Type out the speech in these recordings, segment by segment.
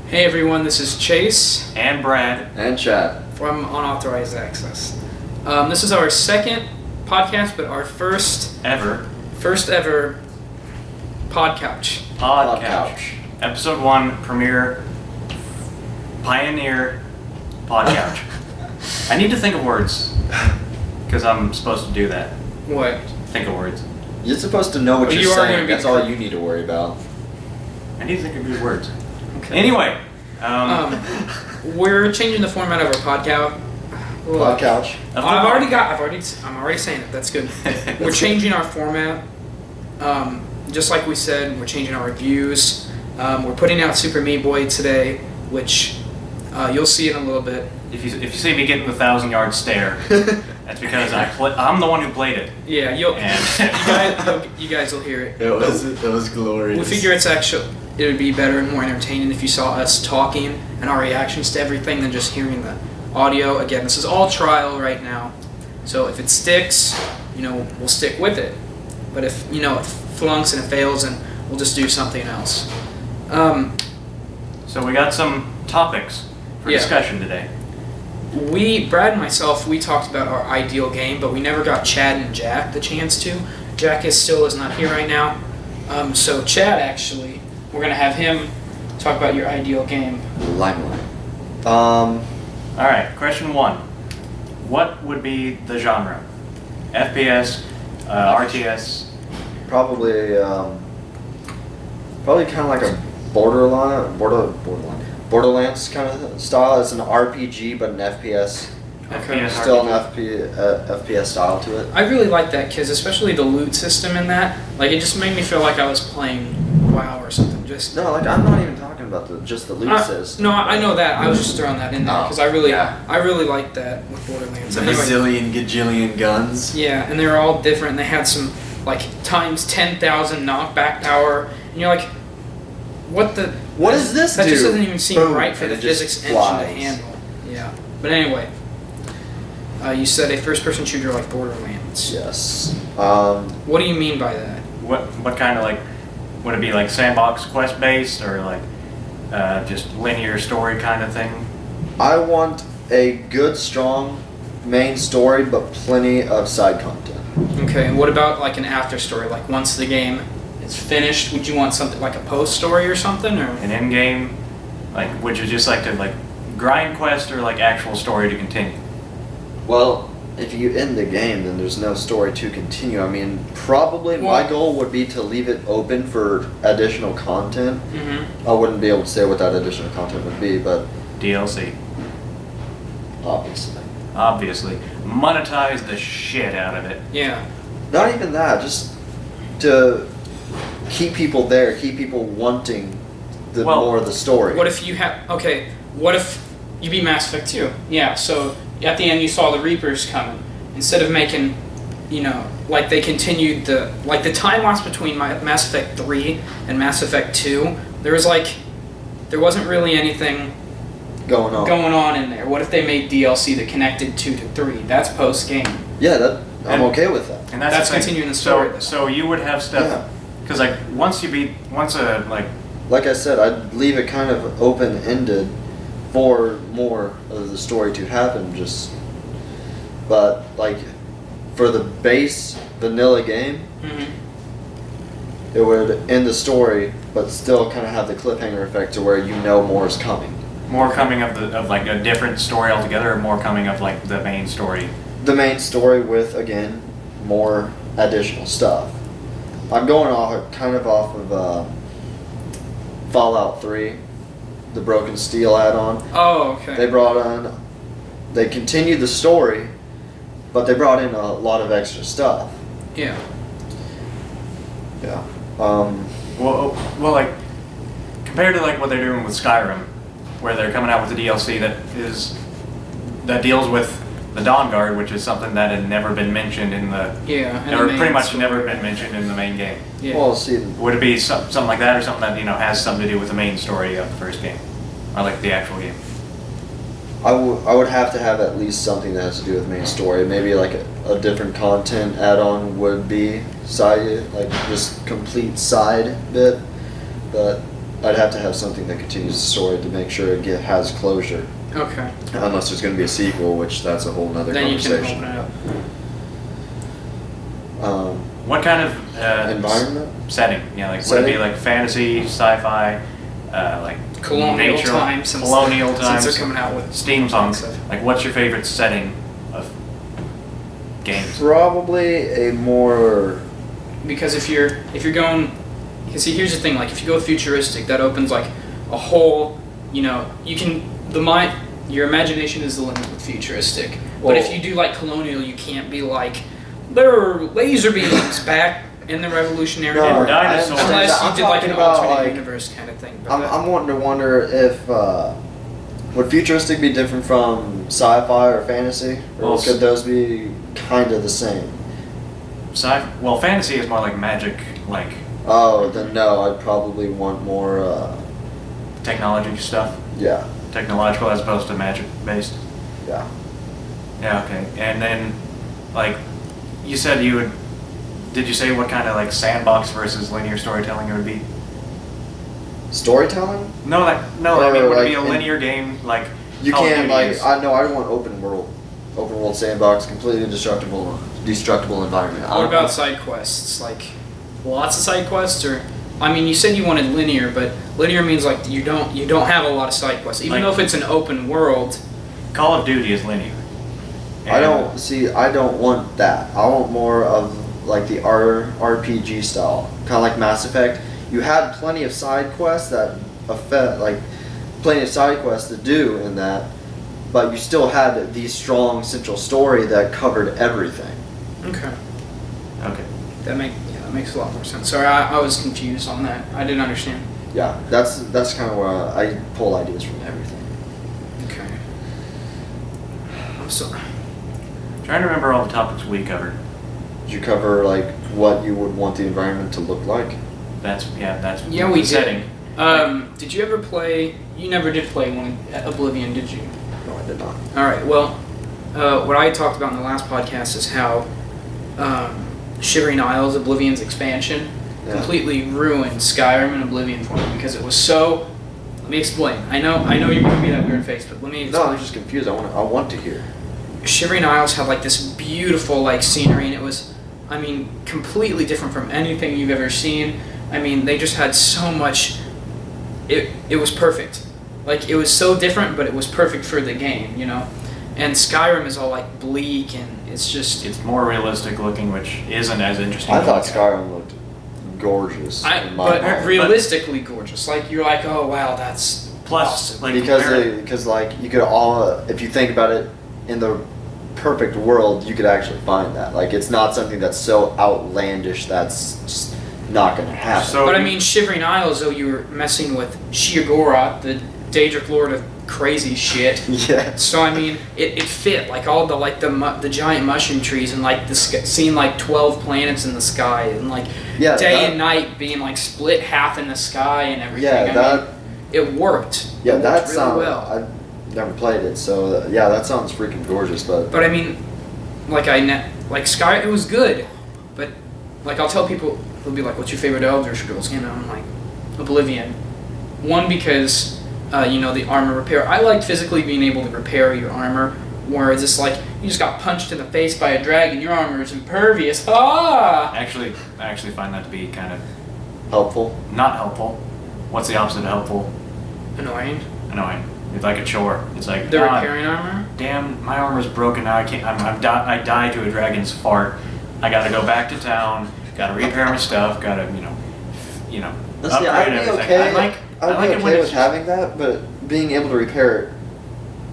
Hey everyone, this is Chase and Brad and Chad from Unauthorized Access. This is our second podcast, but our first ever PodCouch. PodCouch. Episode 1 premiere pioneer PodCouch. I need to think of words because I'm supposed to do that. What? Think of words. You're supposed to know what you're saying. That's all you need to worry about. I need to think of good words. Okay. Anyway, we're changing the format of our PodCouch. PodCouch. I'm already saying it. That's good. We're changing our format. Just like we said, we're changing our reviews. We're putting out Super Meat Boy today, which you'll see in a little bit. If you see me getting the 1,000-yard stare, that's because I'm the one who played it. Yeah, you guys will hear it. It was glorious. We figure it would be better and more entertaining if you saw us talking and our reactions to everything than just hearing the audio. Again, this is all trial right now, so if it sticks, we'll stick with it. But if it flunks and it fails, and we'll just do something else. So we got some topics for discussion today. Brad and myself, we talked about our ideal game, but we never got Chad and Jack the chance to. Jack is not here right now. So Chad, actually, we're going to have him talk about your ideal game. Limelight. All right, question 1. What would be the genre? FPS, RTS? Probably kind of like a Borderlands kind of style. It's an RPG, but an FPS. Okay. Still an FPS style to it. I really like that, because especially the loot system in that. Like, it just made me feel like I was playing WoW or something. No, I'm not even talking about just the loot system. No, I know that. I was just throwing that in there because I really liked that with Borderlands. The bazillion gajillion guns. Yeah, and they were all different. They had some times 10,000 knockback power, and you're like, what is this? That just doesn't even seem right for the it physics engine to handle. Yeah, but anyway, you said a first-person shooter like Borderlands. Yes. What do you mean by that? What kind of would it be like sandbox quest based or just linear story kind of thing? I want a good, strong main story, but plenty of side content. Okay, and what about an after story? Like once the game is finished, would you want something like a post story or something, or an end game? Would you just like to grind quest or actual story to continue? Well, if you end the game, then there's no story to continue. I mean, probably my goal would be to leave it open for additional content. Mm-hmm. I wouldn't be able to say what that additional content would be, but DLC. Obviously. Monetize the shit out of it. Yeah. Not even that, just to keep people there, keep people wanting more of the story. What if what if you beat Mass Effect 2? Yeah, so at the end you saw the Reapers coming. Instead of making, they continued the time lapse between Mass Effect 3 and Mass Effect 2, there wasn't really anything going on in there. What if they made DLC that connected 2 to 3? That's post-game. Yeah, I'm okay with that. And that's continuing the story. So you would have stuff, because like I said, I'd leave it kind of open-ended for more of the story to happen, but for the base vanilla game, mm-hmm. it would end the story, but still kind of have the cliffhanger effect to where more is coming. More coming of a different story altogether, or more coming of the main story? The main story with, again, more additional stuff. I'm going off of Fallout 3, the Broken Steel add-on. Oh, okay. They continued the story, but they brought in a lot of extra stuff. Yeah. Yeah. Compared to what they're doing with Skyrim, where they're coming out with a DLC that deals with the Dawn Guard, which is something that had never been mentioned in the never been mentioned in the main game. Yeah. Well, see, would it be something like that, or something that has something to do with the main story of the first game, or the actual game? I would have to have at least something that has to do with the main story. Maybe a different content add-on would be side, just complete side bit, but I'd have to have something that continues the story to make sure has closure. Okay. Unless there's going to be a sequel, which that's a whole nother Then conversation. you can open it up. What kind of environment? Setting? Yeah, like would it be like fantasy, sci-fi, like colonial nature, times? Colonial times. Since they're coming out with steampunk. Like, what's your favorite setting of games? Probably a more. Because if you're going, because see, here's the thing. Like, if you go futuristic, that opens like a whole. You know, you can your imagination is the limit with futuristic. Well, but if you do like colonial, you can't be like, there are laser beams back in the Revolutionary War. Dinosaurs. Unless you I'm did like an talking about, alternate like, universe kind of thing. But I'm wanting to wonder if would futuristic be different from sci-fi or fantasy, or Well, could those be kind of the same? Well, fantasy is more like magic, like Oh, then no, I'd probably want more. technology stuff. Yeah, Technological as opposed to magic based. yeah. Yeah, okay. And then, like, you said you would. Did you say what kind of like sandbox versus linear storytelling it would be? Storytelling? No, I mean, Or, would like, it be a linear game like? You Call of can't Duty like is? I want open world sandbox, completely destructible environment. what about side quests? Like, lots of side quests, or I mean, you said you wanted linear, but linear means like you don't have a lot of side quests, even Like- though if it's an open world. Call of Duty is linear. I don't want that. I want more of like the RPG style, kind of like Mass Effect. You had plenty of side quests to do in that, but you still had the strong central story that covered everything. Okay. Okay. That makes a lot more sense. Sorry, I was confused on that. I didn't understand. Yeah, that's kind of where I pull ideas from everything. Okay. I'm sorry. Trying to remember all the topics we covered. Did you cover like what you would want the environment to look like? That's Yeah, we the did. setting. Did you ever play? You never did play one Oblivion, did you? No, I did not. All right. Well, what I talked about in the last podcast is how Shivering Isles, Oblivion's expansion, completely ruined Skyrim and Oblivion for me because it was so. Let me explain. I know you're giving me that weird face, but let me explain. No, I'm just confused. I want to hear. Shivering Isles had like this beautiful like scenery, and it was, I mean, completely different from anything you've ever seen. I mean, they just had so much. It was perfect. Like, it was so different, but it was perfect for the game, you know. And Skyrim is all like bleak, and it's just. It's more realistic looking, which isn't as interesting. I to thought look at. Skyrim looked gorgeous. But realistically gorgeous. Like, you're like, oh wow, that's Plus, awesome. like because like you could if you think about it, in the perfect world, you could actually find that. Like, it's not something that's so outlandish that's just not going to happen. So- But I mean, Shivering Isles, though, you were messing with Sheogorath, the Daedric Lord of crazy shit. Yeah. So I mean, it fit like all the giant mushroom trees and like seeing like 12 planets in the sky and like day and night being like split half in the sky and everything. Yeah, it worked. Yeah, it that worked sounds. really well. I've never played it, so yeah, that sounds freaking gorgeous. But I mean, like Sky, it was good, but like I'll tell people, they'll be like, "What's your favorite Elder Scrolls game?" And I'm like, Oblivion. One, because the armor repair. I liked physically being able to repair your armor, whereas it's like you just got punched in the face by a dragon, your armor is impervious. Ah! I actually find that to be kind of helpful. not helpful. What's the opposite of helpful? Annoying. Annoying. It's like a chore. It's like The repairing armor? Damn, my armor's broken now. I can't. I died to a dragon's fart. I gotta go back to town. Gotta repair my stuff. Gotta See, upgrade I'd be everything. okay. I like I'd be it when okay it's with having that, but being able to repair it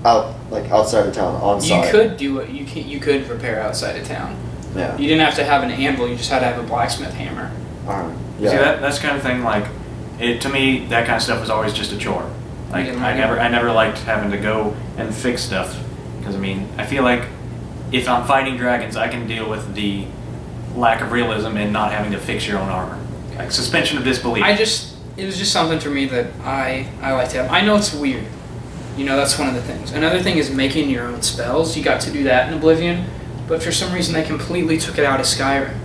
outside of town on site. You could do it. You could repair outside of town. Yeah. You didn't have to have an anvil. You just had to have a blacksmith hammer. Yeah. See that's kind of thing. Like, to me, that kind of stuff was always just a chore. Like, didn't like it? I never liked having to go and fix stuff because I feel like if I'm fighting dragons, I can deal with the lack of realism in not having to fix your own armor. Like suspension of disbelief. It was just something for me that I like to have. I know it's weird. That's one of the things. Another thing is making your own spells. You got to do that in Oblivion, but for some reason they completely took it out of Skyrim.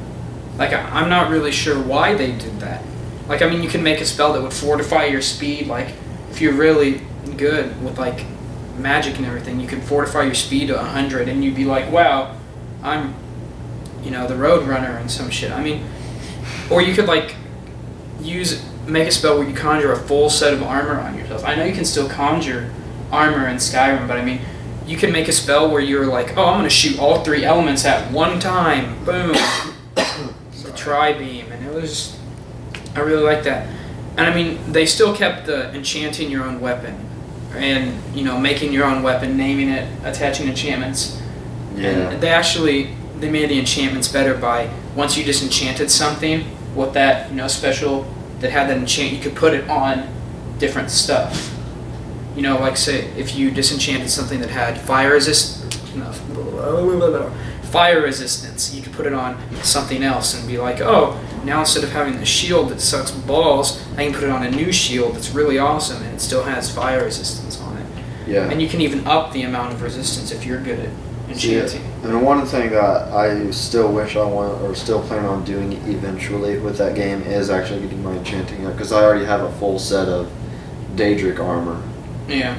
Like, I'm not really sure why they did that. Like, I mean, you can make a spell that would fortify your speed. Like, if you're really good with, like, magic and everything, you could fortify your speed to 100, and you'd be like, wow, I'm, you know, the Roadrunner and some shit. I mean, or you could, like, make a spell where you conjure a full set of armor on yourself. I know you can still conjure armor in Skyrim, but I mean, you can make a spell where you're like, oh, I'm going to shoot all 3 elements at one time. Boom. The tri-beam, and it was, I really like that. And I mean, they still kept the enchanting your own weapon, and, you know, making your own weapon, naming it, attaching enchantments. Yeah. And they made the enchantments better by, once you disenchanted something with that, you know, special, that had that enchant, you could put it on different stuff. You know, like, say, if you disenchanted something that had fire resistance, you could put it on something else and be like, oh, now instead of having a shield that sucks balls, I can put it on a new shield that's really awesome and it still has fire resistance on it. Yeah. And you can even up the amount of resistance if you're good at enchanting. Yeah. And one thing that I still wish I want, or still plan on doing eventually with that game, is actually getting my enchanting up, because I already have a full set of Daedric armor. Yeah.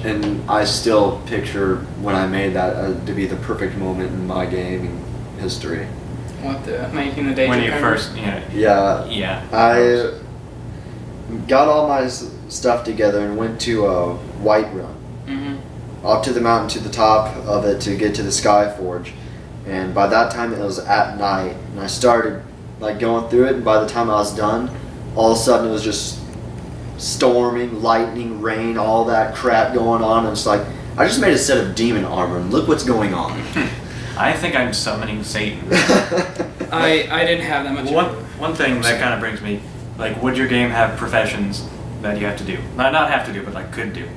And I still picture when I made that to be the perfect moment in my gaming history. What, the making the Daedric When you armor? first, you know. Yeah. I got all my stuff together and went to a Whiterun. Up to the mountain, to the top of it, to get to the Skyforge. And by that time it was at night, and I started like going through it, and by the time I was done, all of a sudden it was just storming, lightning, rain, all that crap going on, and it's like, I just made a set of demon armor, and look what's going on. I think I'm summoning Satan. I didn't have that much. One thing that kind of brings me, like, would your game have professions that you have to do? Not have to do, but like could do.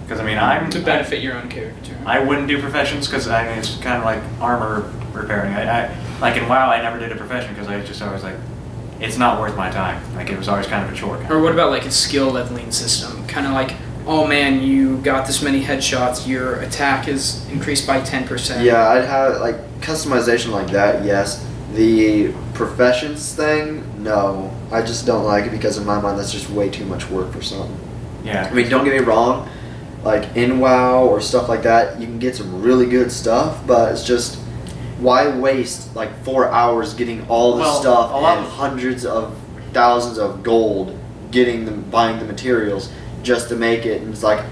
Because I mean, to benefit your own character. I wouldn't do professions because I mean it's kind of like armor repairing. I like in WoW I never did a profession because I just always like, it's not worth my time. Like it was always kind of a chore. Or what about like a skill leveling system? Kind of like, oh man, you got this many headshots, your attack is increased by 10%. Yeah, I'd have like customization like that, yes. The professions thing, no. I just don't like it because in my mind that's just way too much work for something. Yeah. I mean, don't get me wrong, like in WoW or stuff like that, you can get some really good stuff, but it's just, why waste like 4 hours getting all the stuff and hundreds of thousands of gold buying the materials just to make it, and it's like,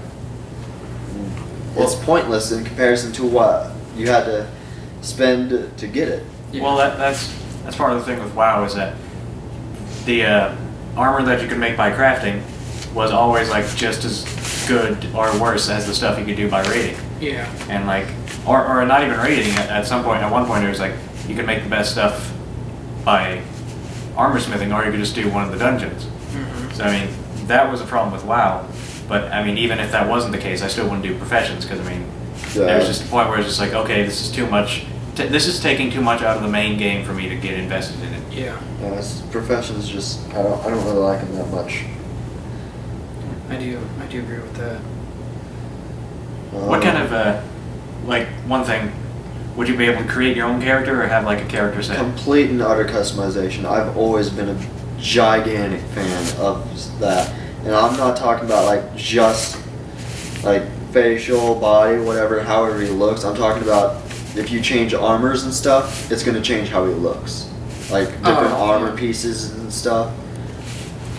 it's pointless in comparison to what you had to spend to get it. Yeah. Well, that's part of the thing with WoW is that the armor that you could make by crafting was always like just as good or worse as the stuff you could do by raiding. Yeah. And like, or not even raiding. At one point, it was like you could make the best stuff by armor smithing, or you could just do one of the dungeons. Mm-hmm. So I mean, that was a problem with WoW. But I mean, even if that wasn't the case, I still wouldn't do professions because I mean, there was just a point where it's just like, okay, this is too much. This is taking too much out of the main game for me to get invested in it. Yeah. Professions just, I don't really like them that much. I do agree with that. What kind of, like, one thing, would you be able to create your own character or have, like, a character set? Complete and utter customization. I've always been a gigantic fan of that. And I'm not talking about, like, just, like, facial, body, whatever, however he looks. I'm talking about if you change armors and stuff, it's going to change how he looks. Like, different armor pieces and stuff.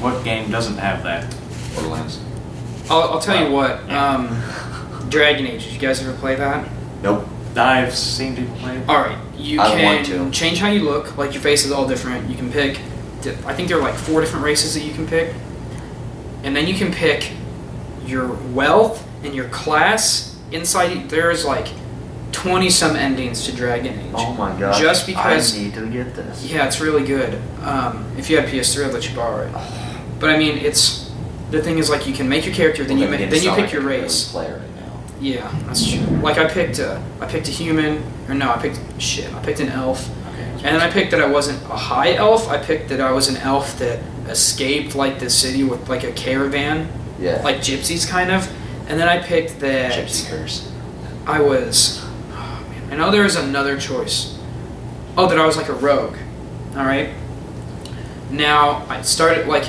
What game doesn't have that? Borderlands. I'll tell you what, Dragon Age, did you guys ever play that? Nope. I've seen people play it. Alright, you I want to. can change how you look, like your face is all different. You can pick, I think there are like 4 different races that you can pick. And then you can pick your wealth and your class. Inside, there's like 20-some endings to Dragon Age. Oh my god. Just because... I need to get this. Yeah, it's really good. If you had PS3, I'd let you borrow it. But I mean, it's... The thing is, like, you can make your character, then you pick your race. Player right now. Yeah, that's true. Like, I picked a human, or no, I picked an elf. Okay. And then I picked that I wasn't a high elf. I picked that I was an elf that escaped, like, the city with, like, a caravan. Yeah. Like gypsies, kind of. And then I picked that... Gypsy curse. I was... Oh, man. I know there was another choice. Oh, that I was, like, a rogue. Alright? now I started like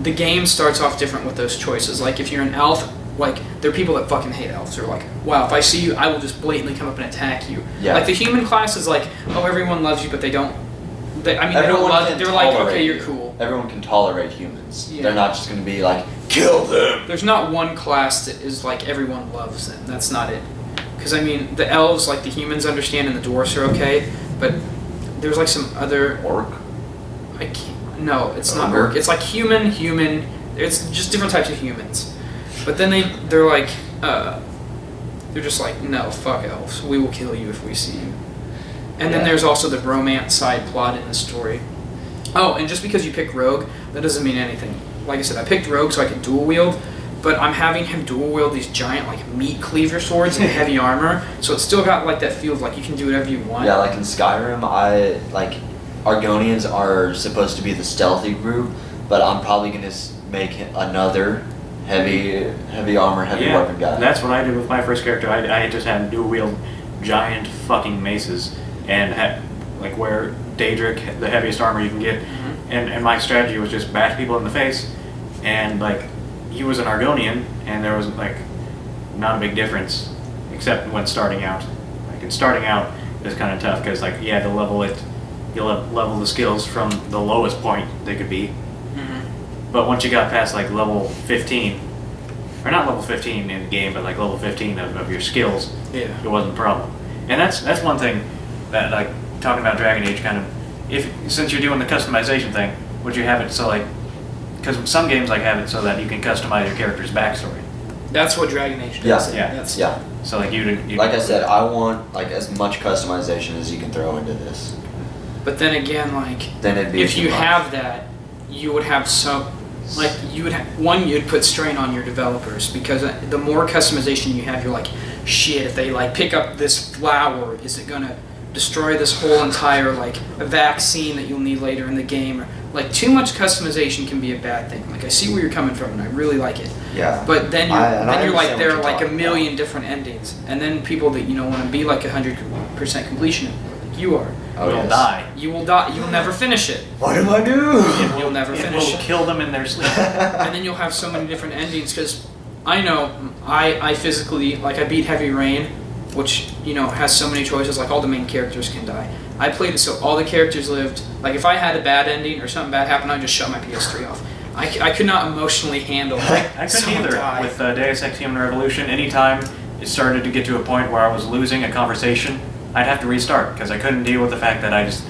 the game starts off different with those choices. Like if you're an elf, like there are people that fucking hate elves. They're like, wow, if I see you, I will just blatantly come up and attack you. Yeah. Like the human class is like, oh, everyone loves you, but they don't. They don't love it. They're like, okay, you're cool. Everyone can tolerate humans. Yeah. They're not just going to be like, kill them. There's not one class that is like everyone loves them. That's not it. Because I mean, the elves, like the humans understand, and the dwarves are okay, but there's like some other Orc. I can't. No, it's not Ogre? orc. It's like human. It's just different types of humans. But then they're like, they're just like, no, fuck elves. We will kill you if we see you. And then there's also the romance side plot in the story. Oh, and just because you pick rogue, that doesn't mean anything. Like I said, I picked rogue so I could dual wield, but I'm having him dual wield these giant like meat cleaver swords and heavy armor, so it's still got like that feel of like you can do whatever you want. Yeah, like in Skyrim, Argonians are supposed to be the stealthy group, but I'm probably gonna make another heavy armor, heavy weapon guy. That's what I did with my first character. I just had him dual wield giant fucking maces and had like wear Daedric, the heaviest armor you can get, and my strategy was just bash people in the face, and like he was an Argonian, and there was like not a big difference except when starting out. Like in starting out it was kind of tough because like you had to level it. You'll level the skills from the lowest point they could be. But once you got past like level 15, or not level 15 in the game, but like level 15 of your skills, it wasn't a problem. And that's one thing that like talking about Dragon Age kind of, since you're doing the customization thing, would you have it so like, because some games like have it so that you can customize your character's backstory. That's what Dragon Age does. Yeah. So like you like I said, I want like as much customization as you can throw into this. But then again, like if you have that, you would have you'd put strain on your developers, because the more customization you have, you're like, shit, if they like pick up this flower, is it gonna destroy this whole entire like a vaccine that you'll need later in the game? Like too much customization can be a bad thing. Like I see where you're coming from, and I really like it. Yeah. But then you're like there are like a million about. different endings, and then people that want to be like 100% completion, like you are. You'll die. You will die. You will never finish it. What do I do? You'll never finish it. Will kill them in their sleep. And then you'll have so many different endings, because I know I physically, like I beat Heavy Rain, which has so many choices. Like all the main characters can die. I played it so all the characters lived. Like if I had a bad ending or something bad happened, I'd just shut my PS3 off. I could not emotionally handle I couldn't either die. with Deus Ex Human Revolution. Anytime it started to get to a point where I was losing a conversation, I'd have to restart because I couldn't deal with the fact that I just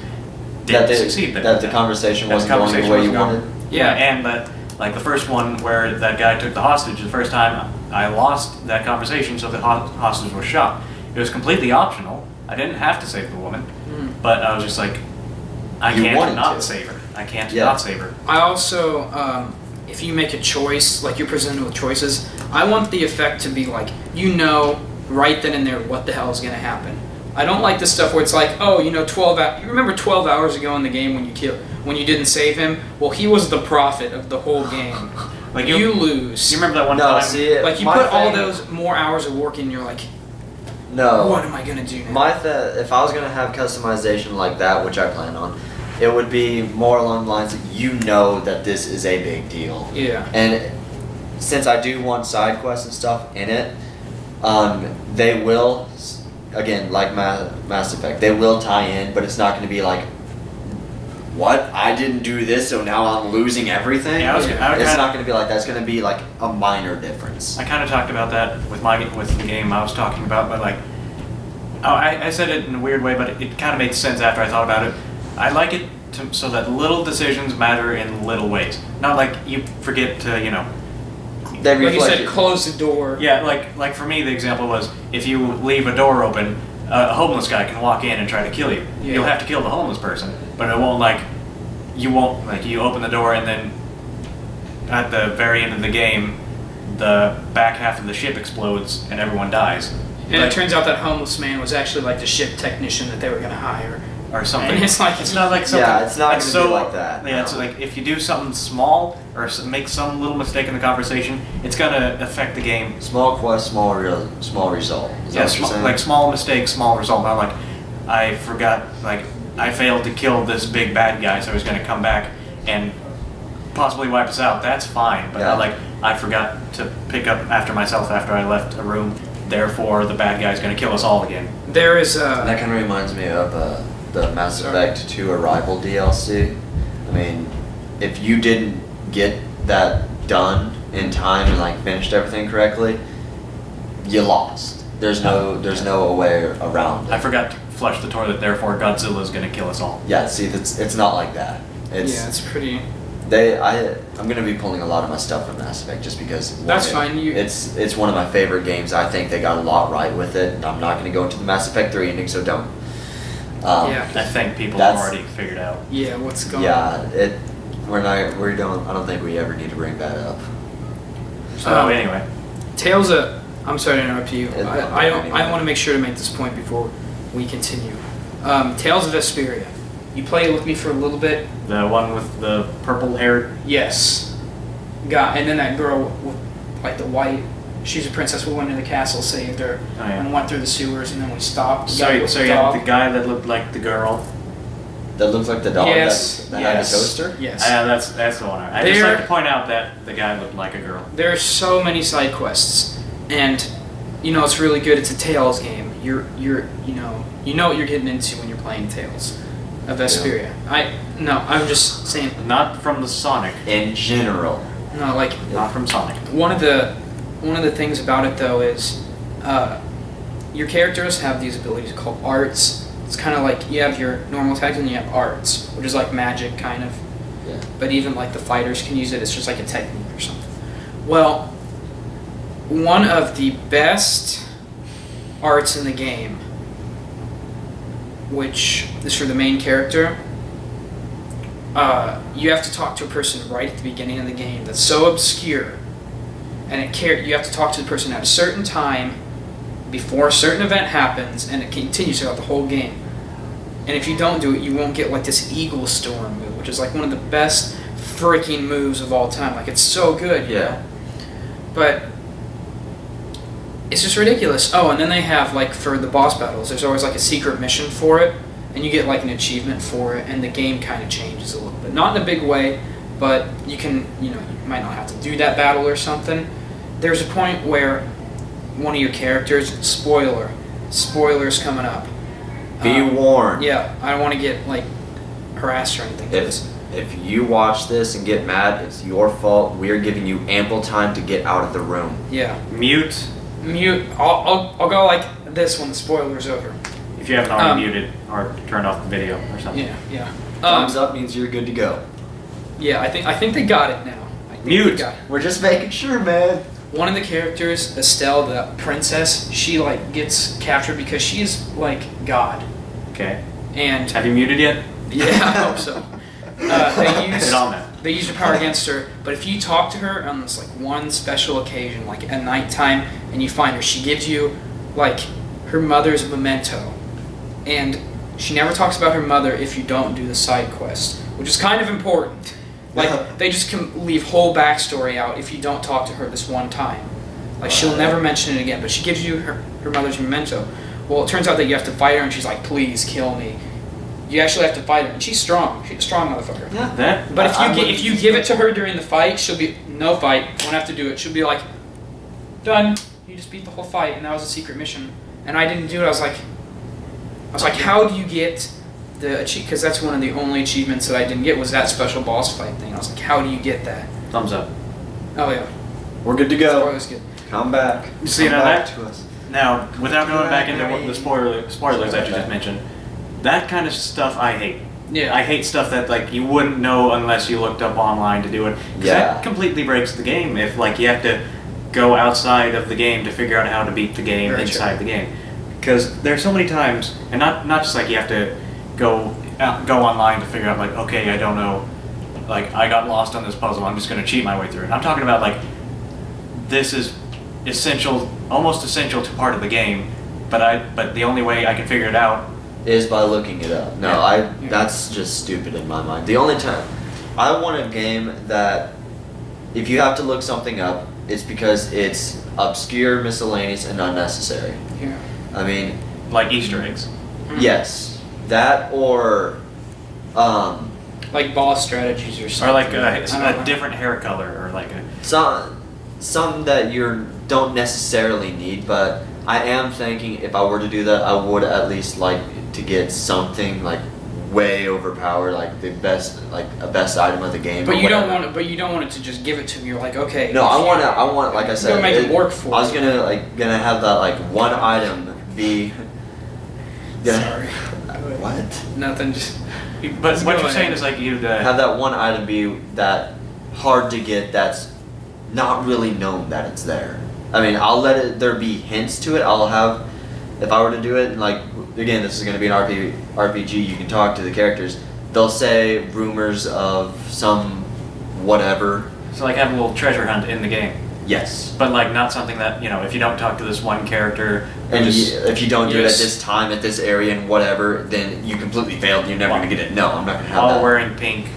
didn't succeed. That the conversation wasn't going the way you wanted. Yeah, and that like the first one where that guy took the hostage, the first time I lost that conversation, so the hostage was shot. It was completely optional. I didn't have to save the woman, but I was just like, I can't not save her. I can't not save her. I also, if you make a choice, like you're presented with choices, I want the effect to be like, right then and there what the hell is going to happen. I don't like this stuff where it's like, 12 hours. You remember 12 hours ago in the game when you didn't save him? Well, he was the prophet of the whole game. Like you lose. You remember that one time? See, like you put all those more hours of work in, you're like, no. What am I gonna do now? If I was gonna have customization like that, which I plan on, it would be more along the lines that that this is a big deal. Yeah. And since I do want side quests and stuff in it, they will. Again, like Mass Effect, they will tie in, but it's not going to be like, what? I didn't do this, so now I'm losing everything? Yeah, it's not going to be like that. It's going to be like a minor difference. I kind of talked about that with the game I was talking about, but like, I said it in a weird way, but it kind of made sense after I thought about it. I like it so that little decisions matter in little ways. Not like you forget to, like you said, close the door. Yeah, like for me, the example was if you leave a door open, a homeless guy can walk in and try to kill you. Yeah. You'll have to kill the homeless person, but it won't you open the door and then at the very end of the game, the back half of the ship explodes and everyone dies. And it turns out that homeless man was actually like the ship technician that they were going to hire. Or something. And it's not like something. Yeah, it's not going to be like that. Yeah, it's like if you do something small or make some little mistake in the conversation, it's going to affect the game. Small quest, small result. Yeah, like small mistake, small result. Not like I forgot, like I failed to kill this big bad guy, so he's going to come back and possibly wipe us out. That's fine, but not like I forgot to pick up after myself after I left a room. Therefore, the bad guy's going to kill us all again. There is that kind of reminds me of the Mass Effect 2 Arrival DLC. I mean, if you didn't get that done in time and like finished everything correctly, you lost. There's no way around it. I forgot to flush the toilet, therefore Godzilla's gonna kill us all. Yeah, see, it's not like that. It's pretty. I'm gonna be pulling a lot of my stuff from Mass Effect just because. That's fine. It's one of my favorite games. I think they got a lot right with it. I'm not gonna go into the Mass Effect 3 ending, so don't. I think people have already figured out. Yeah, what's going on? Yeah, I don't think we ever need to bring that up. So anyway, Tales of. I'm sorry to interrupt you. I want to make sure to make this point before we continue. Tales of Vesperia. You play it with me for a little bit. The one with the purple hair. Yes. And then that girl with like the white. She's a princess. We went into the castle, saved her, and went through the sewers, and then we stopped. So you had the guy that looked like the girl. That looks like the dog yes, that had a toaster? Yes. That's the one. I just like to point out that the guy looked like a girl. There are so many side quests, and it's really good. It's a Tales game. You know what you're getting into when you're playing Tales of Vesperia. Yeah. I'm just saying. Not from the Sonic. In general. No, like not from Sonic. One of the things about it though is, your characters have these abilities called arts. It's kind of like you have your normal attacks and you have arts, which is like magic kind of. Yeah. But even like the fighters can use it. It's just like a technique or something. Well, one of the best arts in the game, which is for the main character, you have to talk to a person right at the beginning of the game that's so obscure, and you have to talk to the person at a certain time before a certain event happens, and it continues throughout the whole game. And if you don't do it, you won't get like this Eagle Storm move, which is like one of the best freaking moves of all time. Like, it's so good, you know? But it's just ridiculous. Oh, and then they have, like, for the boss battles, there's always like a secret mission for it, and you get like an achievement for it, and the game kind of changes a little bit. Not in a big way, but you can, you might not have to do that battle or something. There's a point where one of your characters, spoilers coming up. Be warned. Yeah, I don't want to get like harassed or anything. If you watch this and get mad, it's your fault. We are giving you ample time to get out of the room. Yeah. Mute. I'll go like this when the spoiler's over. If you haven't already muted or turned off the video or something. Yeah. Thumbs up means you're good to go. Yeah, I think they got it now. Mute. We're just making sure, man. One of the characters, Estelle, the princess, she like gets captured because she's like God. Okay. And have you muted yet? Yeah, I hope so. They use your power against her, but if you talk to her on this like one special occasion, like at nighttime, and you find her, she gives you like her mother's memento, and she never talks about her mother if you don't do the side quest, which is kind of important. Like, they just can leave whole backstory out if you don't talk to her this one time. Like, she'll never mention it again, but she gives you her mother's memento. Well, it turns out that you have to fight her, and she's like, please kill me. You actually have to fight her, and she's strong. She's a strong motherfucker. Yeah, but if you give it to her during the fight, she'll be, no fight, won't have to do it. She'll be like, done. You just beat the whole fight, and that was a secret mission. And I didn't do it. I was like, how do you get the achievement? Because that's one of the only achievements that I didn't get was that special boss fight thing. I was like, how do you get that? Thumbs up. Oh yeah. We're good to go. Spoilers good. Come back. See, Come now back that to us. Now, without going back into the spoilers that you just mentioned, that kind of stuff I hate. Yeah. I hate stuff that like you wouldn't know unless you looked up online to do it. Because that completely breaks the game. If like you have to go outside of the game to figure out how to beat the game inside the game. Because there's so many times, and not just like you have to go online to figure out like, okay, I don't know, like I got lost on this puzzle, I'm just going to cheat my way through it. I'm talking about like, this is essential, almost essential to part of the game, but the only way I can figure it out is by looking it up. No, that's just stupid in my mind. The only time I want a game that if you have to look something up, it's because it's obscure, miscellaneous, and unnecessary. Yeah. I mean, like Easter eggs. Yes. That or like boss strategies or something. Or like I don't know. a different hair color, or like a... some that you don't necessarily need, but I am thinking if I were to do that, I would at least like to get something like way overpowered, like the best, like a best item of the game. But or you don't whatever. want it. But you don't want it to just give it to me. You're like, okay. No, I want, like I said, You're gonna make it work for I was you. gonna have that like one item be. Sorry. What? Nothing. Just. But Just what go you're saying ahead. is like you'd... Have that one item be that hard to get. That's not really known that it's there. I mean, I'll let it. There be hints to it. I'll have. If I were to do it, and like again, this is going to be an RPG. You can talk to the characters. They'll say rumors of some whatever. So like have a little treasure hunt in the game. Yes. But like not something that, if you don't talk to this one character... And just, if you don't do it at Yes. this time, at this area, and whatever, then you completely failed. And you're never going to get it. No, I'm not going to have all that. wearing pink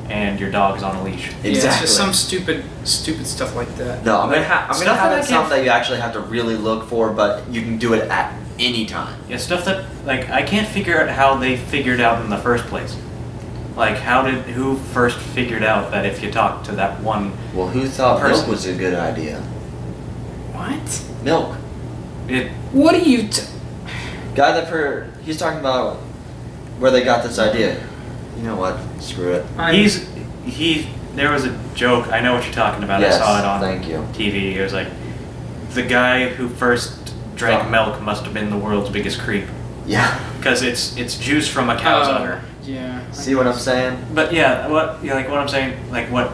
and your dog's on a leash. Exactly. Yeah, it's just some stupid stuff like that. No, I'm gonna Stuff have that it I something can't- that you actually have to really look for, but you can do it at any time. Yeah, stuff that, like, I can't figure out how they figured out in the first place. Like, who first figured out that if you talk to that one... Well, who thought Person. milk was a good idea? What? Milk. What are you? Guy that he's talking about where they got this idea. You know what? Screw it. There was a joke, I know what you're talking about, Yes, I saw it on thank you. TV. It was like, the guy who first drank Oh. milk must have been the world's biggest creep. Yeah. Because it's juice from a cow's udder. Yeah. See what I'm saying? But yeah, what I'm saying, like what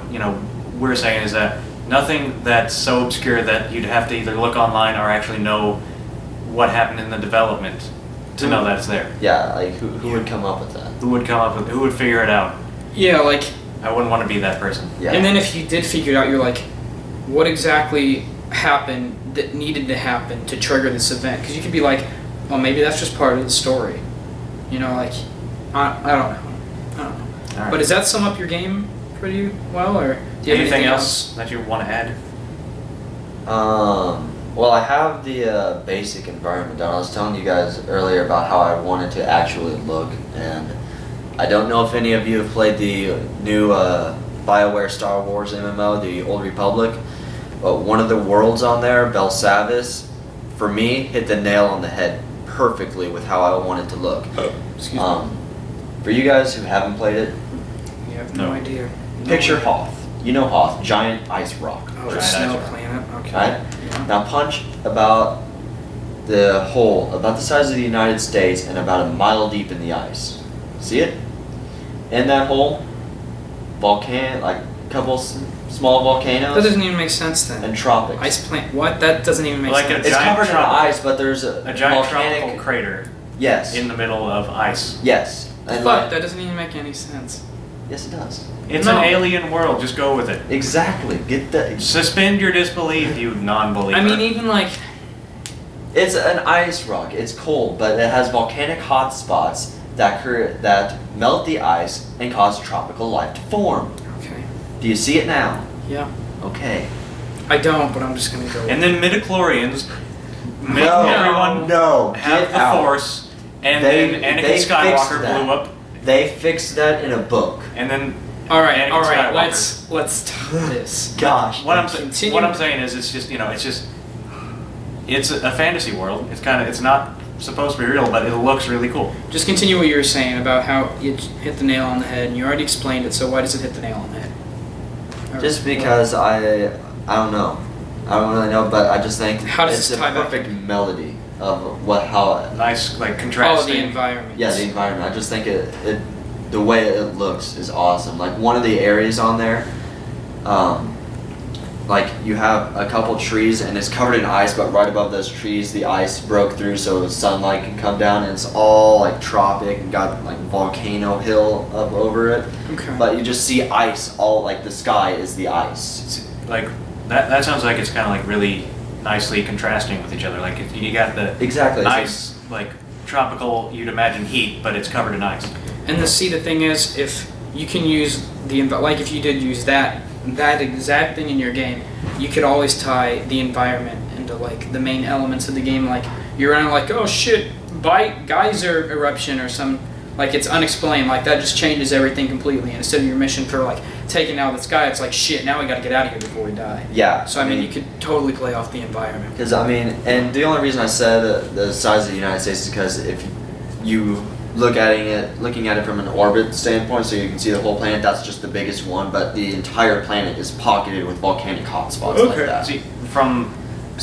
we're saying is that nothing that's so obscure that you'd have to either look online or actually know what happened in the development to know that it's there. Yeah, like who would come up with that? Who would figure it out? Yeah, like. I wouldn't want to be that person. Yeah. And then if you did figure it out, you're like, what exactly happened that needed to happen to trigger this event? Because you could be like, well, maybe that's just part of the story. Like, I don't know. All right. But does that sum up your game pretty well, or do you have anything else that you want to add? Well, I have the basic environment down. I was telling you guys earlier about how I wanted to actually look, and I don't know if any of you have played the new BioWare Star Wars MMO, the Old Republic, but one of the worlds on there, Belsavis, for me, hit the nail on the head perfectly with how I want it to look. Excuse me. For you guys who haven't played it, You have no No. idea. picture Hoth. You know Hoth, giant ice rock. Oh, the Giant snow ice rock. planet. Okay. Right? Yeah. Now punch about the hole, about the size of the United States and about a mile deep in the ice. See it? In that hole, like a couple small That volcanoes doesn't even make sense then. and tropics. Ice plant. What? That doesn't even make Like a sense. It's giant covered in tropical- ice, but there's A giant volcanic. tropical crater Yes. in the middle of ice. Yes. And But like, that doesn't even make any sense. yes, it does. It's No. an alien world. Just go with it. Exactly. Get that. Suspend your disbelief, you non-believer. I mean, even like. It's an ice rock. It's cold, but it has volcanic hot spots that melt the ice and cause tropical life to form. Okay. Do you see it now? Yeah. Okay. I don't, but I'm just gonna go. And then midichlorians make No. everyone No. have Get the out. Force, and They then Anakin fixed Skywalker that. blew up, They fixed that in a book. and then All right. Anakin All right. Skywalker. Let's talk this. Gosh. What I'm Continue. what I'm saying is, it's a fantasy world. It's not supposed to be real, but it looks really cool. Just continue what you were saying about how you hit the nail on the head, and you already explained it. So why does it hit the nail on the head? Just because I don't know. I don't really know, but I just think How does it's this a tie back perfect in? melody of how Nice, like Oh, contrasting. the environment. yeah, the environment. I just think the way it looks is awesome. Like one of the areas on there, like you have a couple trees and it's covered in ice, but right above those trees the ice broke through so the sunlight can come down, and it's all like tropic and got like volcano hill up over it. Okay. But you just see ice all like the sky is the ice. It's like that sounds like it's kind of like really nicely contrasting with each other. Like you got the Exactly. It's nice, like tropical, you'd imagine heat, but it's covered in ice. And the thing is, if you can use like if you did use that exact thing in your game, you could always tie the environment into like the main elements of the game. Like you're running like, oh shit, geyser eruption or some like it's unexplained. Like that just changes everything completely. And instead of your mission for like taking out this guy, it's like shit. Now we got to get out of here before we die. Yeah. So I mean, you could totally play off the environment. Because I mean, and the only reason I said the size of the United States is because if you looking at it from an orbit standpoint, so you can see the whole planet, that's just the biggest one. But the entire planet is pocketed with volcanic hotspots like that. See,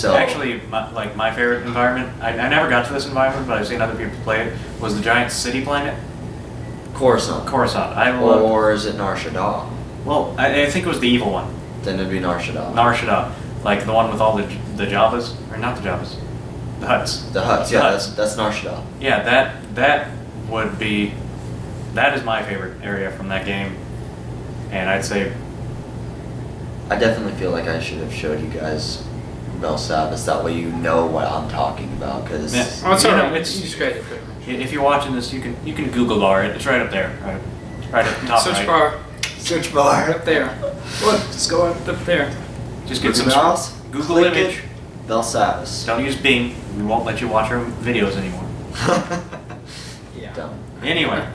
actually, my favorite environment, I never got to this environment, but I've seen other people play it, was the giant city planet. Coruscant. Or is it Nar Shaddaa? Well, I think it was the evil one. Then it'd be Nar Shaddaa. Nar Shaddaa. Like the one with all the Javas, or not the Javas, the Hutts. The Hutts, yeah, that's Nar Shaddaa. Yeah, that is my favorite area from that game, and I'd say I definitely feel like I should have showed you guys Bel Savis, that way you know what I'm talking about, because it's alright. It's described it pretty much. If you're watching this, you can Google bar it. It's right up there, right at the top right. Search bar up there. Look, just go up there. Just get some mouse. Google image. Bel Savis. Don't use Bing. We won't let you watch our videos anymore. Yeah. Dumb. Anyway,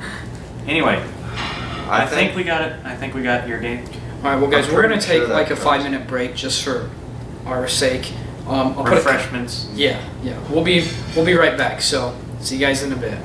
I think we got it. I think we got your game. All right, well, guys, we're gonna take like a 5-minute break just for our sake. Refreshments. Yeah. We'll be right back. So see you guys in a bit.